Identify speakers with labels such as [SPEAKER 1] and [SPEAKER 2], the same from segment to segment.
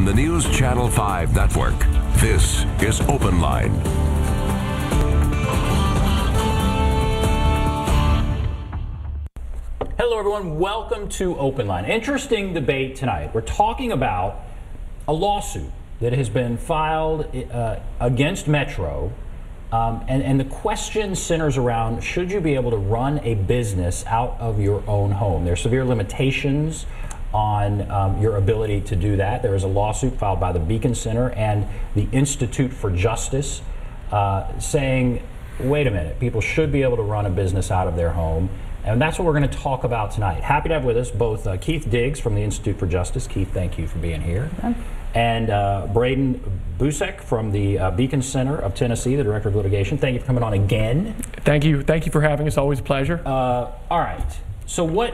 [SPEAKER 1] on the News Channel 5 network. This is Open Line.
[SPEAKER 2] Hello everyone, welcome to Open Line. Interesting debate tonight. We're talking about a lawsuit that has been filed against Metro, and the question centers around, should you be able to run a business out of your own home? There are severe limitations on your ability to do that. There is a lawsuit filed by the Beacon Center and the Institute for Justice saying, wait a minute, people should be able to run a business out of their home. And that's what we're going to talk about tonight. Happy to have with us both Keith Diggs from the Institute for Justice. Keith, thank you for being here. And Braden Busek from the Beacon Center of Tennessee, the Director of Litigation. Thank you for coming on again.
[SPEAKER 3] Thank you. Thank you for having us. Always a pleasure.
[SPEAKER 2] All right. So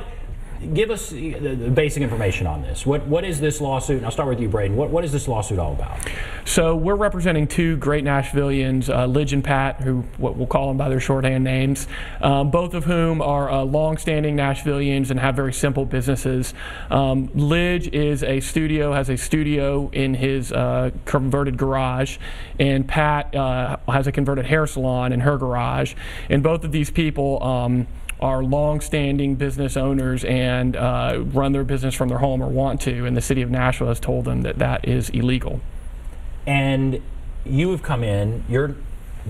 [SPEAKER 2] give us the basic information on this. What is this lawsuit? And I'll start with you, Braden. What is this lawsuit all about?
[SPEAKER 3] So we're representing two great Nashvillians, Lidge and Pat, who what we'll call them by their shorthand names, both of whom are long-standing Nashvillians and have very simple businesses. Lidge has a studio in his converted garage, and Pat has a converted hair salon in her garage. And both of these people are long-standing business owners and run their business from their home or want to, and the city of Nashville has told them that that is illegal.
[SPEAKER 2] And you have come in, your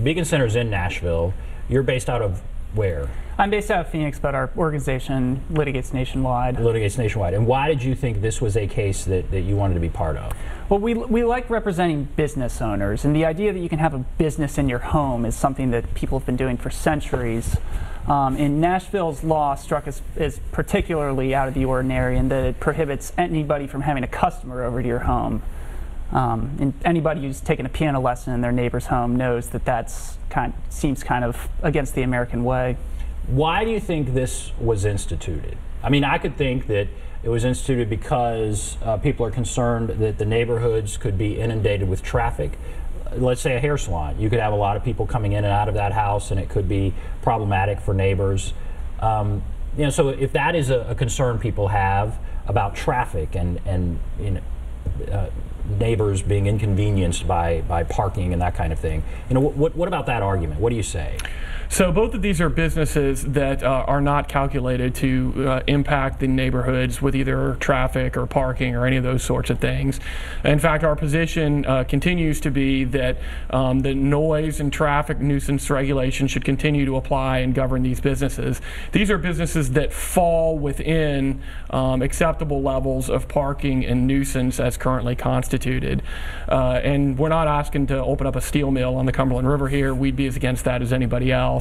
[SPEAKER 2] Beacon Center's in Nashville. You're based out of where?
[SPEAKER 4] I'm based out of Phoenix, but our organization litigates nationwide.
[SPEAKER 2] Litigates nationwide. And why did you think this was a case that you wanted to be part of?
[SPEAKER 4] Well, we like representing business owners, and the idea that you can have a business in your home is something that people have been doing for centuries. And Nashville's law struck us as particularly out of the ordinary in that it prohibits anybody from having a customer over to your home. And anybody who's taken a piano lesson in their neighbor's home knows that seems kind of against the American way.
[SPEAKER 2] Why do you think this was instituted? I mean, I could think that it was instituted because people are concerned that the neighborhoods could be inundated with traffic. Let's say a hair salon. You could have a lot of people coming in and out of that house, and it could be problematic for neighbors. So if that is a concern people have about traffic and neighbors being inconvenienced by parking and that kind of thing, what about that argument? What do you say?
[SPEAKER 3] So both of these are businesses that are not calculated to impact the neighborhoods with either traffic or parking or any of those sorts of things. In fact, our position continues to be that the noise and traffic nuisance regulation should continue to apply and govern these businesses. These are businesses that fall within acceptable levels of parking and nuisance as currently constituted. And we're not asking to open up a steel mill on the Cumberland River here. We'd be as against that as anybody else.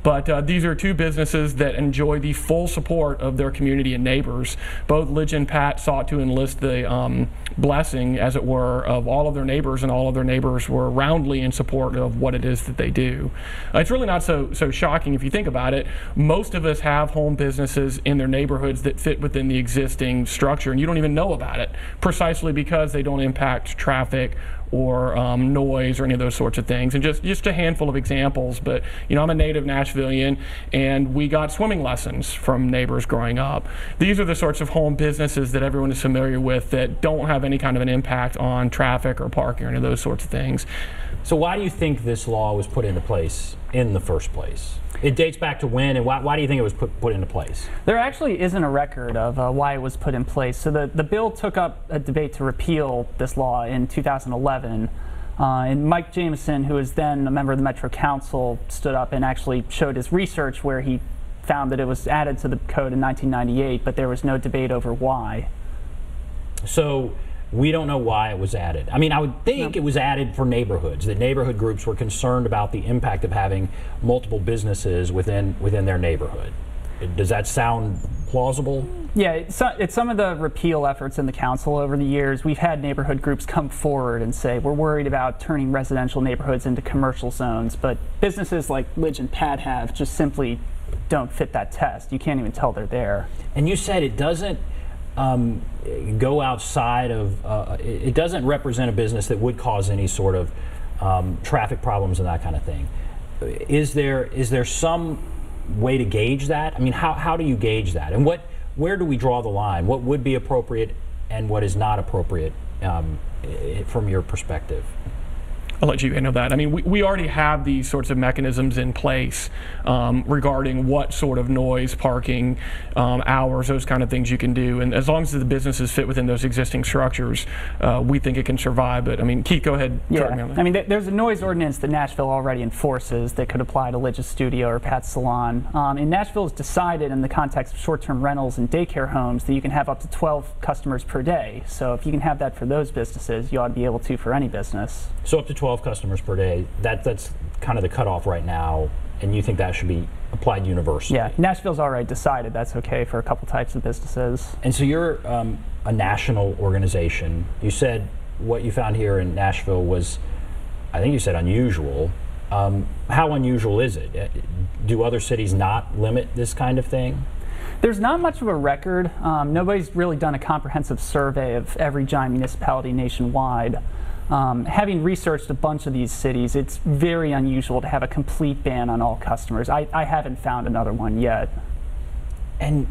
[SPEAKER 3] But these are two businesses that enjoy the full support of their community and neighbors. Both Lidge and Pat sought to enlist the blessing, as it were, of all of their neighbors, and all of their neighbors were roundly in support of what it is that they do. It's really not so shocking if you think about it. Most of us have home businesses in their neighborhoods that fit within the existing structure, and you don't even know about it, precisely because they don't impact traffic or noise or any of those sorts of things. And just a handful of examples, but I'm a native Nashvillian, and we got swimming lessons from neighbors growing up. These are the sorts of home businesses that everyone is familiar with that don't have any kind of an impact on traffic or parking or any of those sorts of things.
[SPEAKER 2] So why do you think this law was put into place in the first place? It dates back to when, and why do you think it was put into place?
[SPEAKER 4] There actually isn't a record of why it was put in place. So the bill took up a debate to repeal this law in 2011. And Mike Jameson, who was then a member of the Metro Council, stood up and actually showed his research where he found that it was added to the code in 1998, but there was no debate over why.
[SPEAKER 2] So we don't know why it was added. I mean, I would think it was added for neighborhoods, that neighborhood groups were concerned about the impact of having multiple businesses within their neighborhood. Does that sound plausible?
[SPEAKER 4] Yeah, it's some of the repeal efforts in the council over the years. We've had neighborhood groups come forward and say, we're worried about turning residential neighborhoods into commercial zones, but businesses like Lidge and Pat have just simply don't fit that test. You can't even tell they're there.
[SPEAKER 2] And you said it doesn't go outside of, it doesn't represent a business that would cause any sort of traffic problems and that kind of thing. Is there some way to gauge that? I mean, how do you gauge that? And where do we draw the line? What would be appropriate and what is not appropriate from your perspective?
[SPEAKER 3] I'll let you handle that. I mean, we already have these sorts of mechanisms in place regarding what sort of noise, parking, hours, those kind of things you can do. And as long as the businesses fit within those existing structures, we think it can survive. But I mean, Keith, go ahead.
[SPEAKER 4] Yeah, I mean, there's a noise ordinance that Nashville already enforces that could apply to Lidge's Studio or Pat's Salon. And Nashville has decided in the context of short-term rentals and daycare homes that you can have up to 12 customers per day. So if you can have that for those businesses, you ought to be able to for any business.
[SPEAKER 2] So up to 12 customers per day, that's kind of the cutoff right now, and you think that should be applied universally?
[SPEAKER 4] Yeah, Nashville's already decided that's okay for a couple types of businesses.
[SPEAKER 2] And so you're a national organization. You said what you found here in Nashville was, I think you said, unusual. How unusual is it? Do other cities not limit this kind of thing?
[SPEAKER 4] There's not much of a record. Nobody's really done a comprehensive survey of every giant municipality nationwide. Having researched a bunch of these cities, it's very unusual to have a complete ban on all customers. I haven't found another one yet.
[SPEAKER 2] And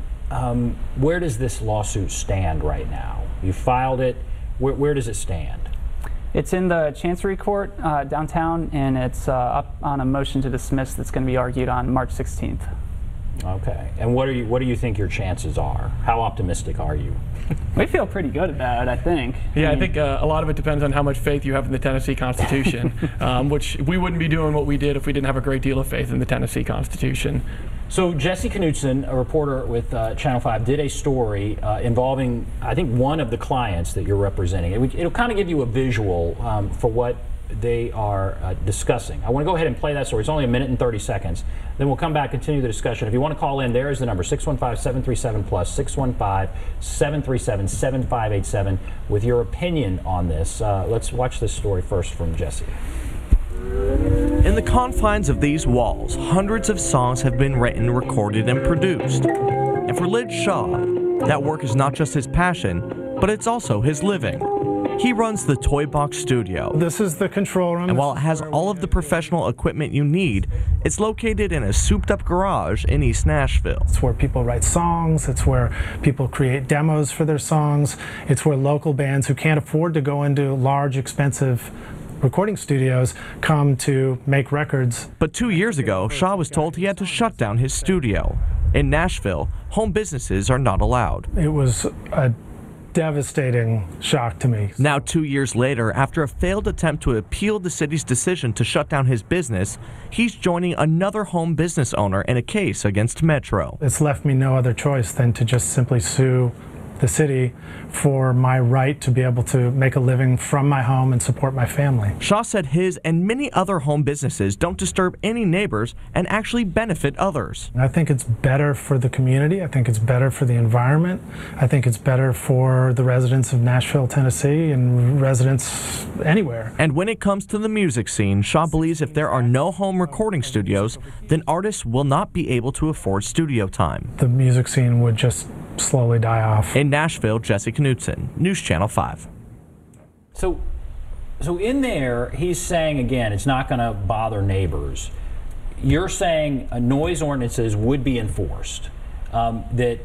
[SPEAKER 2] where does this lawsuit stand right now? You filed it. Where does it stand?
[SPEAKER 4] It's in the Chancery Court downtown, and it's up on a motion to dismiss that's going to be argued on March 16th.
[SPEAKER 2] Okay. And what do you think your chances are? How optimistic are you?
[SPEAKER 4] We feel pretty good about it, I think.
[SPEAKER 3] Yeah, I think a lot of it depends on how much faith you have in the Tennessee Constitution, which we wouldn't be doing what we did if we didn't have a great deal of faith in the Tennessee Constitution.
[SPEAKER 2] So Jesse Knutson, a reporter with Channel 5, did a story involving, I think, one of the clients that you're representing. It'll kind of give you a visual for what they are discussing. I want to go ahead and play that story. It's only 1 minute and 30 seconds. Then we'll come back, continue the discussion. If you want to call in, there is the number, 615-737-PLUS, 615-737-7587, with your opinion on this. Let's watch this story first from Jesse.
[SPEAKER 5] In the confines of these walls, hundreds of songs have been written, recorded, and produced. And for Lidge Shaw, that work is not just his passion, but it's also his living. He runs the Toy Box Studio.
[SPEAKER 6] This is the control room.
[SPEAKER 5] And while it has all of the professional equipment you need, it's located in a souped-up garage in East Nashville.
[SPEAKER 6] It's where people write songs. It's where people create demos for their songs. It's where local bands who can't afford to go into large, expensive recording studios come to make records.
[SPEAKER 5] But 2 years ago, Shaw was told he had to shut down his studio. In Nashville, home businesses are not allowed.
[SPEAKER 6] It was a devastating shock to me.
[SPEAKER 5] Now 2 years later, after a failed attempt to appeal the city's decision to shut down his business, he's joining another home business owner in a case against Metro.
[SPEAKER 6] It's left me no other choice than to just simply sue the city for my right to be able to make a living from my home and support my family.
[SPEAKER 5] Shaw said his and many other home businesses don't disturb any neighbors and actually benefit others.
[SPEAKER 6] I think it's better for the community. I think it's better for the environment. I think it's better for the residents of Nashville, Tennessee, and residents anywhere.
[SPEAKER 5] And when it comes to the music scene, Shaw believes if there are no home recording studios, then artists will not be able to afford studio time.
[SPEAKER 6] The music scene would just slowly die off.
[SPEAKER 5] In Nashville, Jesse Knutson, News Channel 5.
[SPEAKER 2] So in there, he's saying, again, it's not going to bother neighbors. You're saying noise ordinances would be enforced, that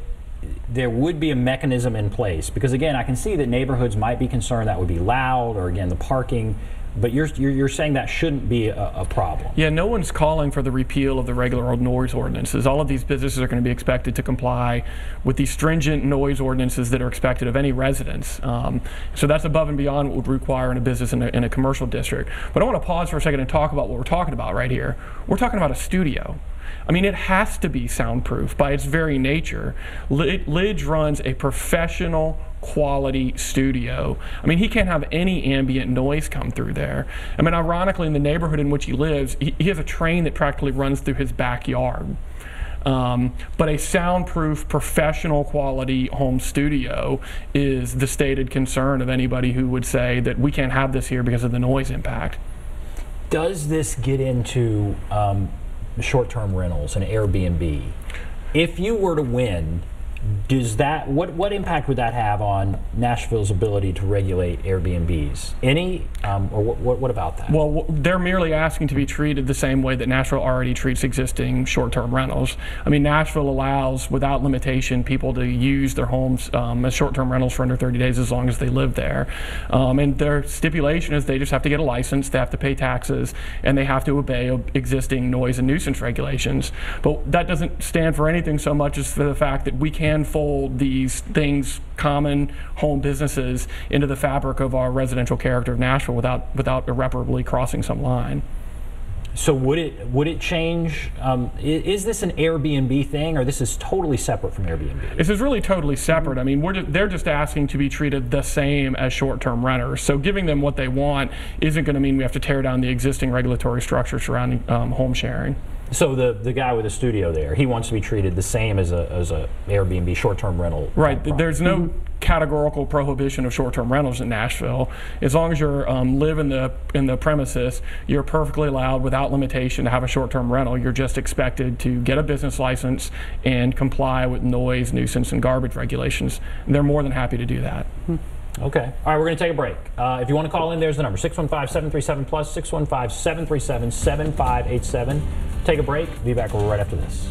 [SPEAKER 2] there would be a mechanism in place. Because, again, I can see that neighborhoods might be concerned that would be loud, or, again, the parking. But you're saying that shouldn't be a problem.
[SPEAKER 3] Yeah, no one's calling for the repeal of the regular old noise ordinances. All of these businesses are going to be expected to comply with the stringent noise ordinances that are expected of any residents. So that's above and beyond what would require in a business in a commercial district. But I want to pause for a second and talk about what we're talking about right here. We're talking about a studio. I mean, it has to be soundproof by its very nature. Lidge runs a professional quality studio. I mean, he can't have any ambient noise come through there. I mean, ironically, in the neighborhood in which he lives, he has a train that practically runs through his backyard. But a soundproof, professional quality home studio is the stated concern of anybody who would say that we can't have this here because of the noise impact.
[SPEAKER 2] Does this get into short-term rentals and Airbnb? If you were to win, Does that what impact would that have on Nashville's ability to regulate Airbnbs? Any, or what about that?
[SPEAKER 3] Well, they're merely asking to be treated the same way that Nashville already treats existing short-term rentals. I mean, Nashville allows, without limitation, people to use their homes as short-term rentals for under 30 days as long as they live there. And their stipulation is they just have to get a license, they have to pay taxes, and they have to obey existing noise and nuisance regulations. But that doesn't stand for anything so much as for the fact that we can fold these things, common home businesses, into the fabric of our residential character of Nashville without irreparably crossing some line.
[SPEAKER 2] So would it change? Is this an Airbnb thing, or this is totally separate from Airbnb?
[SPEAKER 3] This is really totally separate. I mean, they're just asking to be treated the same as short-term renters. So giving them what they want isn't going to mean we have to tear down the existing regulatory structure surrounding home sharing.
[SPEAKER 2] So the guy with the studio there, he wants to be treated the same as a Airbnb short-term rental.
[SPEAKER 3] Right. There's no categorical prohibition of short-term rentals in Nashville. As long as you live in the premises, you're perfectly allowed without limitation to have a short-term rental. You're just expected to get a business license and comply with noise, nuisance, and garbage regulations. And they're more than happy to do that.
[SPEAKER 2] Okay. All right, we're going to take a break. If you want to call in, there's the number, 615-737-PLUS, 615-737-7587. Take a break. Be back right after this.